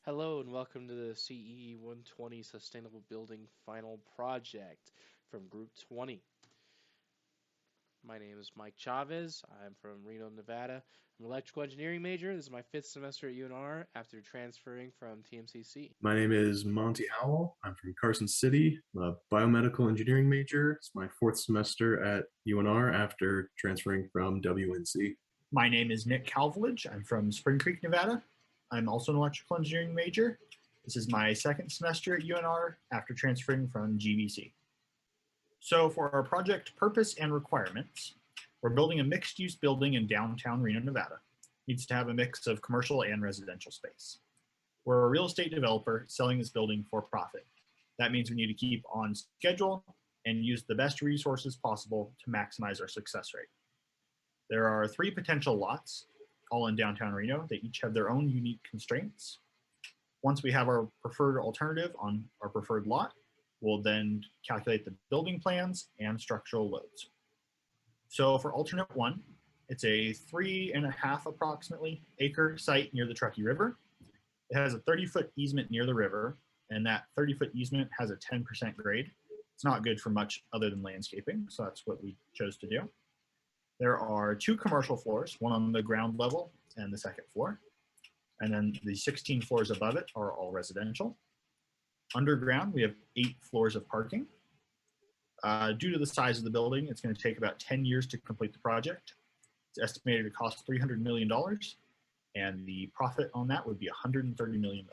Hello and welcome to the CE 120 Sustainable Building Final Project from Group 20. My name is Mike Chavez. I'm from Reno, Nevada. I'm an electrical engineering major. This is my fifth semester at UNR after transferring from TMCC. My name is Monty Howell. I'm from Carson City. I'm a biomedical engineering major. It's my fourth semester at UNR after transferring from WNC. My name is Nick Calvillage. I'm from Spring Creek, Nevada. I'm also an electrical engineering major. This is my second semester at UNR after transferring from GBC. So for our project purpose and requirements, we're building a mixed-use building in downtown Reno, Nevada. It needs to have a mix of commercial and residential space. We're a real estate developer selling this building for profit. That means we need to keep on schedule and use the best resources possible to maximize our success rate. There are 3 potential lots, all in downtown Reno. They each have their own unique constraints. Once we have our preferred alternative on our preferred lot, we'll then calculate the building plans and structural loads. So for alternate 1, it's a 3.5 approximately acre site near the Truckee River. It has a 30-foot easement near the river, and that 30-foot easement has a 10% grade. It's not good for much other than landscaping, so that's what we chose to do. There are 2 commercial floors, one on the ground level and the second floor. And then the 16 floors above it are all residential. Underground, we have 8 floors of parking. Due to the size of the building, it's going to take about 10 years to complete the project. It's estimated to cost $300 million, and the profit on that would be $130 million.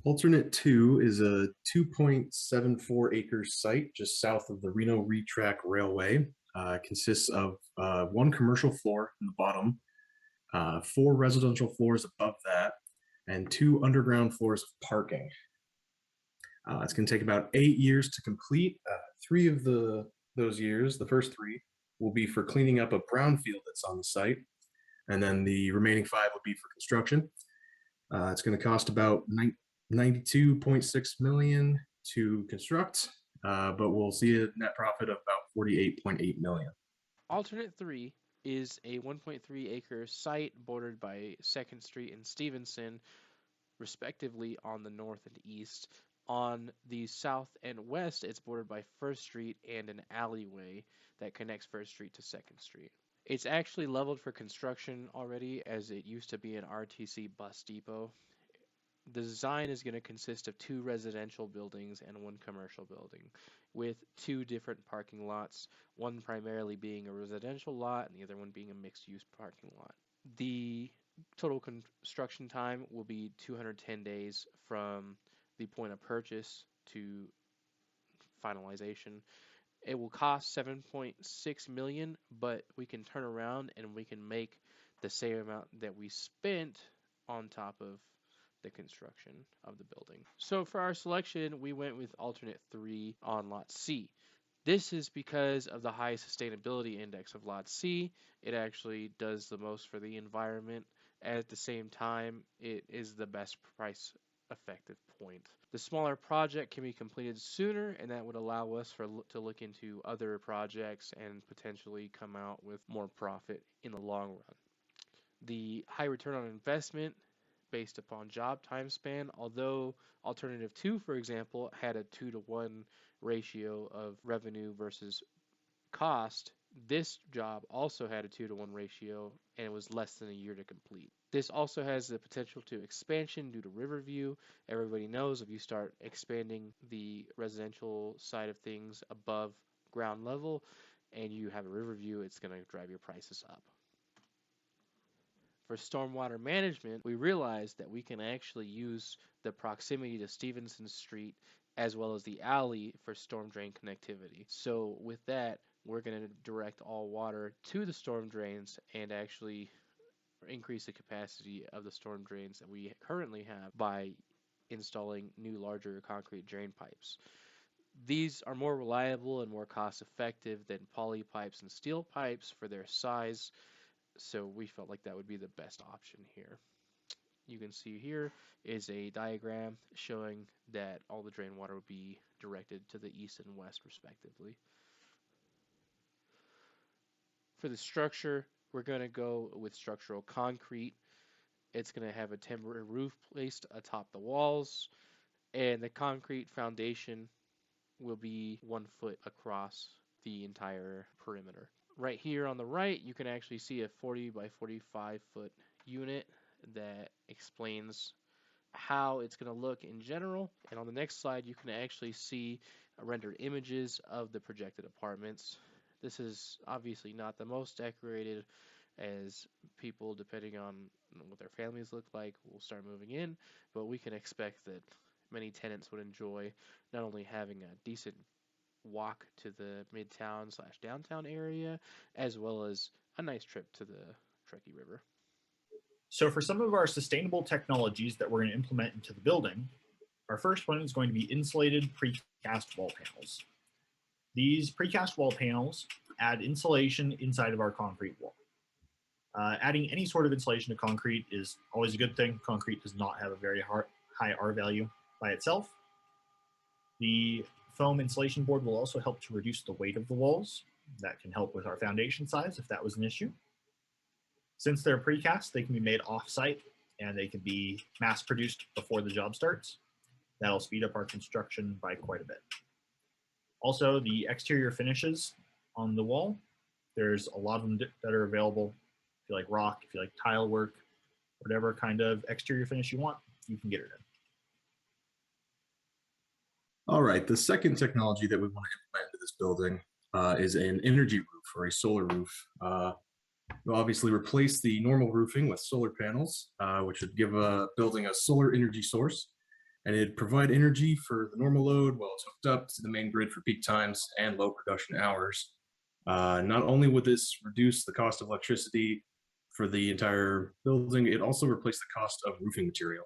Alternate 2 is a 2.74 acre site just south of the Reno Retrack Railway. It consists of 1 commercial floor in the bottom, 4 residential floors above that, and 2 underground floors of parking. It's going to take about 8 years to complete. 3 of those years, the first 3, will be for cleaning up a brownfield that's on the site, and then the remaining 5 will be for construction. It's going to cost about $92.6 million to construct, but we'll see a net profit of about $48.8 million. Alternate 3 is a 1.3 acre site bordered by 2nd Street and Stevenson, respectively on the north and east. On the south and west, it's bordered by 1st Street and an alleyway that connects 1st Street to 2nd Street. It's actually leveled for construction already, as it used to be an RTC bus depot. The design is going to consist of 2 residential buildings and 1 commercial building, with 2 different parking lots, one primarily being a residential lot and the other one being a mixed-use parking lot. The total construction time will be 210 days from the point of purchase to finalization. It will cost $7.6 million, but we can turn around and we can make the same amount that we spent on top of the construction of the building. So for our selection, we went with alternate 3 on lot C. This is because of the high sustainability index of lot C. It actually does the most for the environment. At the same time, it is the best price effective point. The smaller project can be completed sooner, and that would allow us to look into other projects and potentially come out with more profit in the long run. The high return on investment based upon job time span, although alternative 2, for example, had a 2-to-1 ratio of revenue versus cost, this job also had a 2-to-1 ratio and it was less than a year to complete. This also has the potential to expansion due to Riverview. Everybody knows if you start expanding the residential side of things above ground level and you have a Riverview, it's going to drive your prices up. For stormwater management, we realized that we can actually use the proximity to Stevenson Street as well as the alley for storm drain connectivity. So with that, we're going to direct all water to the storm drains and actually increase the capacity of the storm drains that we currently have by installing new larger concrete drain pipes. These are more reliable and more cost effective than poly pipes and steel pipes for their size, so we felt like that would be the best option here. You can see here is a diagram showing that all the drain water would be directed to the east and west respectively. For the structure, we're going to go with structural concrete. It's going to have a timber roof placed atop the walls, and the concrete foundation will be 1 foot across the entire perimeter. Right here on the right, you can actually see a 40 by 45 foot unit that explains how it's going to look in general. And on the next slide, you can actually see rendered images of the projected apartments. This is obviously not the most decorated, as people, depending on what their families look like, will start moving in, but we can expect that many tenants would enjoy not only having a decent walk to the midtown / downtown area, as well as a nice trip to the Truckee River. So for some of our sustainable technologies that we're going to implement into the building, our first one is going to be insulated precast wall panels. These precast wall panels add insulation inside of our concrete wall. Adding any sort of insulation to concrete is always a good thing. Concrete does not have a very high R value by itself. The foam insulation board will also help to reduce the weight of the walls. That can help with our foundation size if that was an issue. Since they're precast, they can be made off-site and they can be mass-produced before the job starts. That'll speed up our construction by quite a bit. Also, the exterior finishes on the wall, there's a lot of them that are available. If you like rock, if you like tile work, whatever kind of exterior finish you want, you can get it in. All right, the second technology that we want to implement into this building is an energy roof or a solar roof. We'll obviously replace the normal roofing with solar panels, which would give a building a solar energy source, and it'd provide energy for the normal load while it's hooked up to the main grid for peak times and low production hours. Not only would this reduce the cost of electricity for the entire building, it also replaced the cost of roofing material.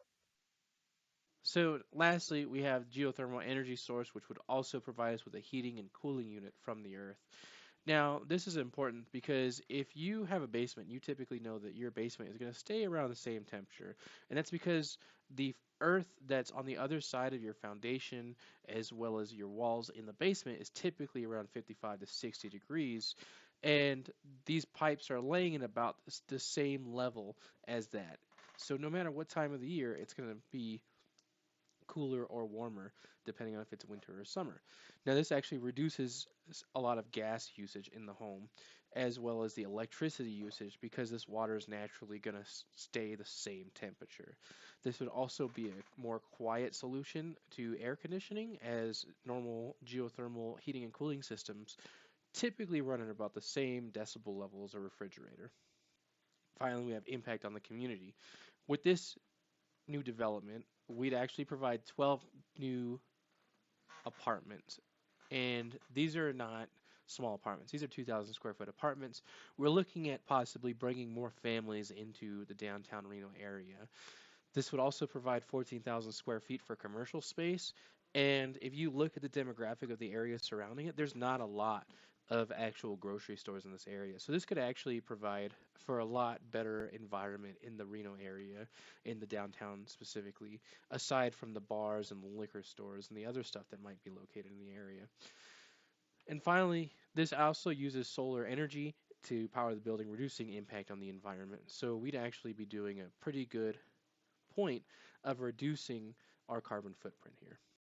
So lastly, we have geothermal energy source, which would also provide us with a heating and cooling unit from the earth. Now, this is important because if you have a basement, you typically know that your basement is going to stay around the same temperature. And that's because the earth that's on the other side of your foundation, as well as your walls in the basement, is typically around 55 to 60 degrees. And these pipes are laying in about the same level as that. So no matter what time of the year, it's going to be cooler or warmer, depending on if it's winter or summer. Now, this actually reduces a lot of gas usage in the home, as well as the electricity usage, because this water is naturally going to stay the same temperature. This would also be a more quiet solution to air conditioning, as normal geothermal heating and cooling systems typically run at about the same decibel level as a refrigerator. Finally, we have impact on the community. With this new development, we'd actually provide 12 new apartments. And these are not small apartments. These are 2,000 square foot apartments. We're looking at possibly bringing more families into the downtown Reno area. This would also provide 14,000 square feet for commercial space. And if you look at the demographic of the area surrounding it, there's not a lot of actual grocery stores in this area. So this could actually provide for a lot better environment in the Reno area, in the downtown specifically, aside from the bars and the liquor stores and the other stuff that might be located in the area. And finally, this also uses solar energy to power the building, reducing impact on the environment. So we'd actually be doing a pretty good point of reducing our carbon footprint here.